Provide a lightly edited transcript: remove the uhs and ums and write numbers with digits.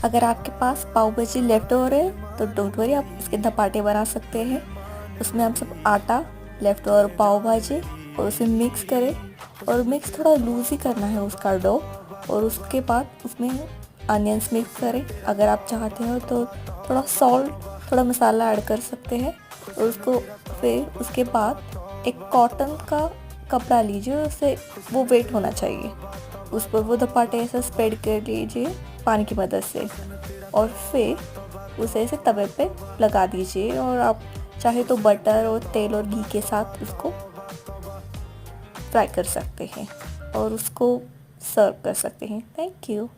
अगर आपके पास पाव भाजी लेफ्ट ओवर है तो डोंट वरी, आप इसके धपाटे बना सकते हैं। उसमें हम सब आटा, लेफ्ट ओवर पाव भाजी और उसे मिक्स करें, और मिक्स थोड़ा लूज ही करना है उसका डो। और उसके बाद उसमें अनियंस मिक्स करें। अगर आप चाहते हो तो थोड़ा सॉल्ट, थोड़ा मसाला ऐड कर सकते हैं। और उसको फिर उसके बाद एक कॉटन का कपड़ा लीजिए, उससे वो वेट होना चाहिए, उस पर वो धपाटे ऐसे स्प्रेड कर लीजिए पानी की मदद से, और फिर उसे ऐसे तवे पे लगा दीजिए। और आप चाहे तो बटर और तेल और घी के साथ उसको फ्राई कर सकते हैं और उसको सर्व कर सकते हैं। Thank you.